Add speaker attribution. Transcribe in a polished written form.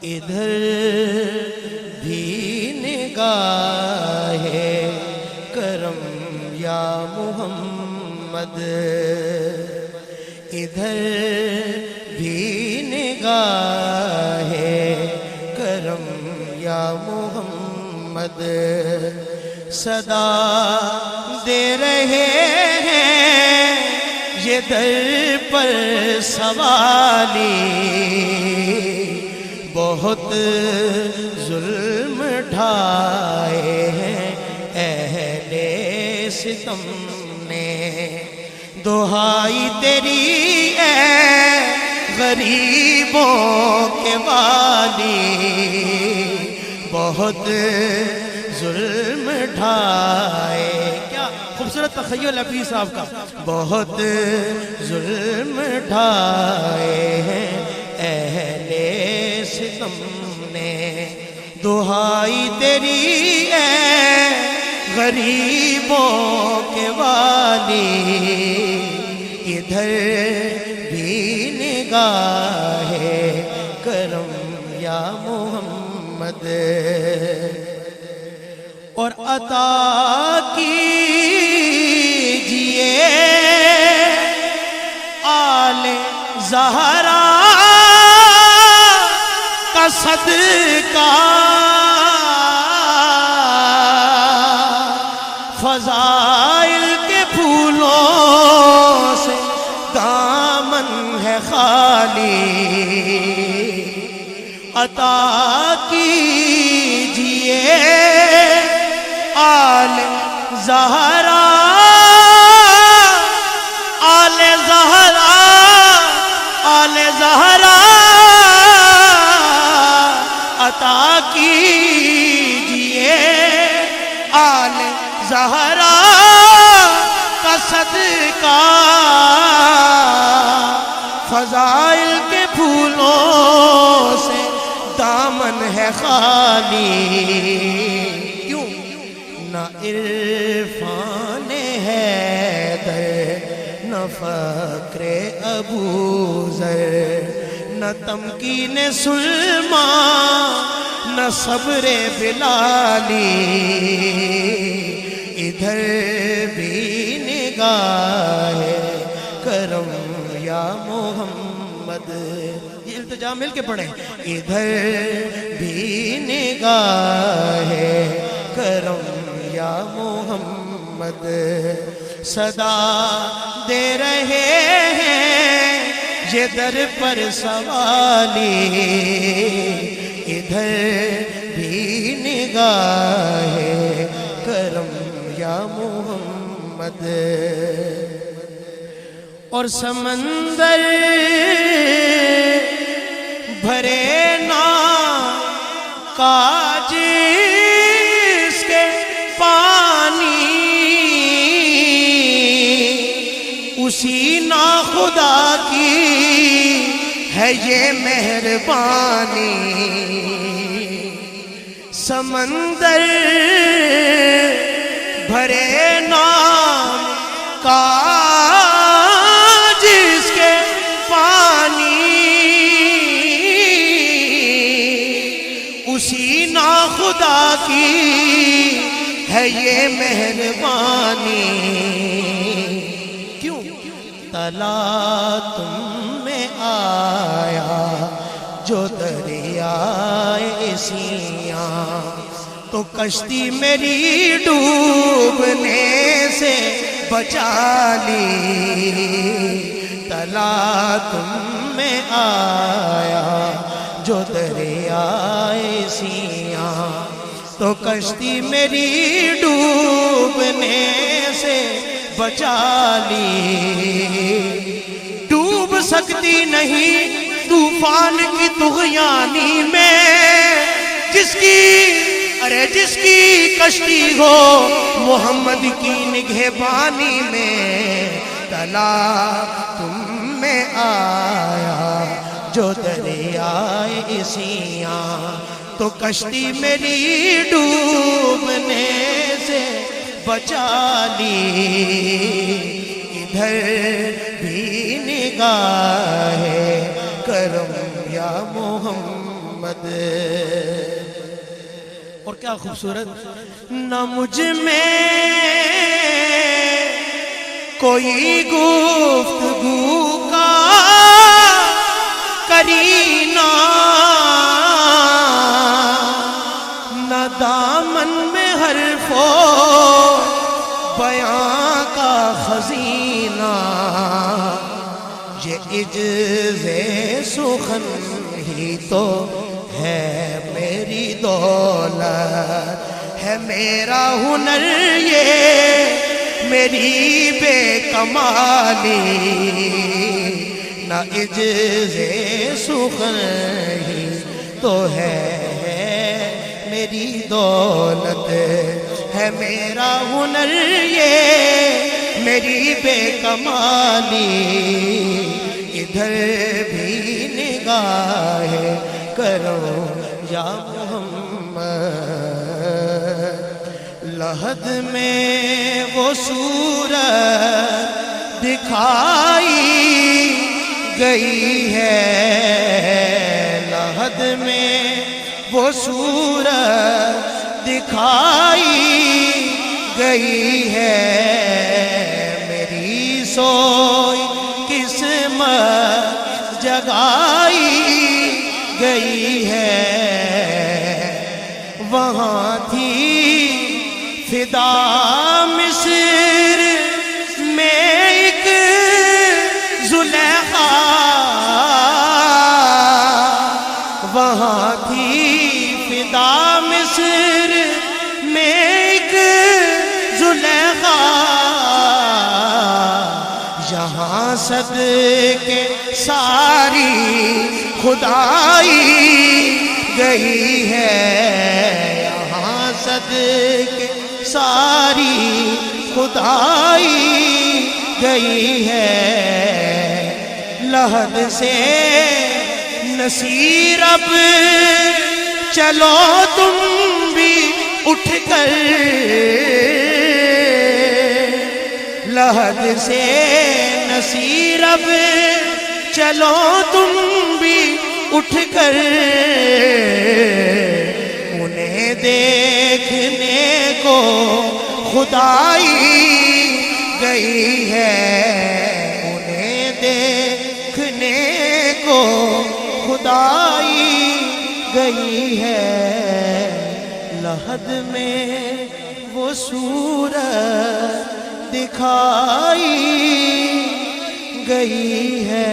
Speaker 1: ادھر بھی نگاہ کرم یا محمد، ادھر بھی نگاہ کرم یا محمد، صدا دے رہے ہیں یہ در پر سوالی، بہت ظلم ڈھائے ہیں اہل ستم نے، دہائی تیری اے غریبوں کے والی، بہت ظلم ڈھائے، کیا خوبصورت تخیل حفیظ صاحب کا، بہت ظلم ڈھائے ہیں اہل ستم نے، دہائی تیری اے غریبوں کے والی، ادھر بھی نگاہ کرم یا محمد، اور عطا کیجئے آل زہرا کا صدقہ، فضائل کے پھولوں سے دامن ہے خالی، عطا کیجئے آل زہرا، آل زہرا، آل زہرا، عطا کیجئے آل زہرا کا صدقہ، فضائل کے پھولوں سے دامن ہے خالی، کیوں نہ عرفان حیدر، نہ فقر ابو ذر، نہ تمکین سلمان، نہ صبر بلالی، ادھر بھی نگاہ کرم یا محمد، یہ التجا مل کے پڑھیں، ادھر بھی نگاہ کرم یا محمد، صدا دے رہے ہیں یہ در پر سوالی، ادھر بھی نگاہ کرم یا محمد، اور سمندر بھرے ناکاج اس کے پانی، اسی ناخدا کی ہے یہ مہربانی، سمندر بھرے ناکاج اس کے پانی، اسی ناخدا کی ہے یہ مہربانی، کیوں تلا تم میں آیا جو دریائے سیاں، تو کشتی میری ڈوبنے سے بچا لی، تلا تم میں آیا جو دریائے سیاں، تو کشتی میری ڈوبنے سے بچا لی، ڈوب سکتی نہیں طوفان کی طغیانی میں، جس کی کشتی ہو محمد کی نگہبانی میں، تلا تم میں آیا جو دریائے سیاں، تو کشتی میری ڈوبنے سے بچا لی، ادھر بھی نگاہ کرم یا محمد، محمد. اور کیا خوبصورت. نہ مجھ میں کوئی گفتگو کا کرینہ، نہ دامن میں حرف و بیان کا خزینہ. یہ عجز سخن ہی تو ہے میری دولت، ہے میرا ہنر یہ میری بے کمالی. نہ عجز سخن ہی تو ہے میری دولت، ہے میرا ہنر یہ میری بے کمالی. ادھر بھی نگاہ کرو یا محمد. لحد میں وہ صورت دکھائی گئی ہے، لحد میں وہ صورت دکھائی گئی ہے. میری سوئی قسمت جگائی گئی ہے. وہاں تھی فدا مصر میں ایک زلیخا، وہاں تھی فدا مصر میں ایک زلیخا. یہاں صدقے ساری خدائی گئی ہے، یہاں صدقے ساری خدائی گئی ہے. لحد سے نصیر اب چلو تم بھی اٹھ کر، لحد سے نصیر اب چلو تم بھی اٹھ کر. انہیں دیکھنے کو خدائی گئی ہے، انہیں دیکھنے کو خدائی گئی ہے. لحد میں وہ صورت دکھائی گئی ہے.